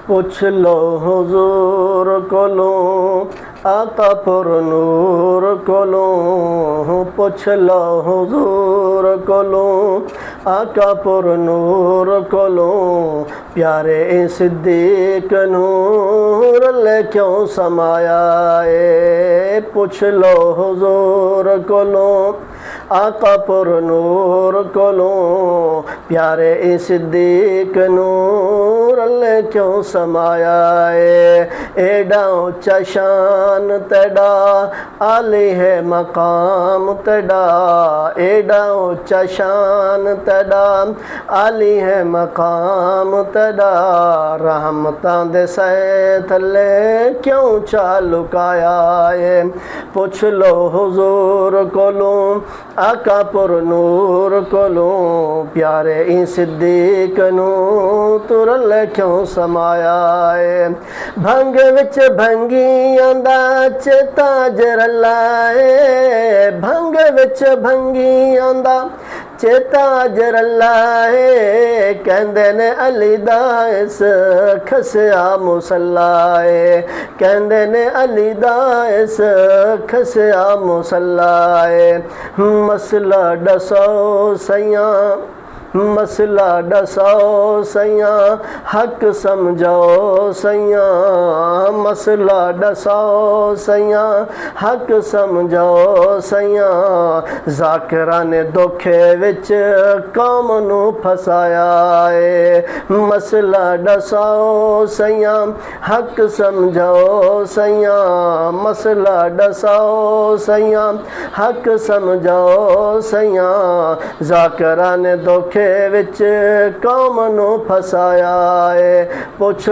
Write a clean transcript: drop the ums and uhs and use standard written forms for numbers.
पुछ लो हुजूर कोलों, आका पुर नूर कोलों। पुछ लो हुजूर कोलों, आका पुर नूर कोलों। प्यारे सिद्दीक नूर ले क्यों समाया है। पुछ लो हुजूर कोलों, आका पुर नूर कोलों। प्यारे सिद्दीक नूर ले क्यों समाया है। एडा ऊंचा शान तेरा, आली है मकाम तेरा। एडा ऊंचा शान तेरा, आली है मकाम तेरा। रहमतां दे सै थले क्यों चा लुकाया है। पुछ लो हुजूर कोलों, आका पुर नूर कोलों। प्यारे सिद्दीक नूं तुरल क्यों समाया है। भंग विच भंगी आंदा चेता जरला है। भंग विच भंगी आंदा चेता जरला है। कहंदे ने अली दा इस खसिया मुसल्ला है। कहंदे ने अली दा इस खसिया मुसल्ला है। मसला दसो सैयां, मसला दसो सैयां, हक समझो सैयां। मसला दसो सैयां, हक समझो सैयां। ज़ाकिरा ने धोखे विच कौम नू फसाया है। मसला दसो सैयां, हक समझो सैयां। मसला दसो सैयां, हक समझो सैयां। ज़ाकिरा ने धोखे विच कौम नू फसाया है। पुछ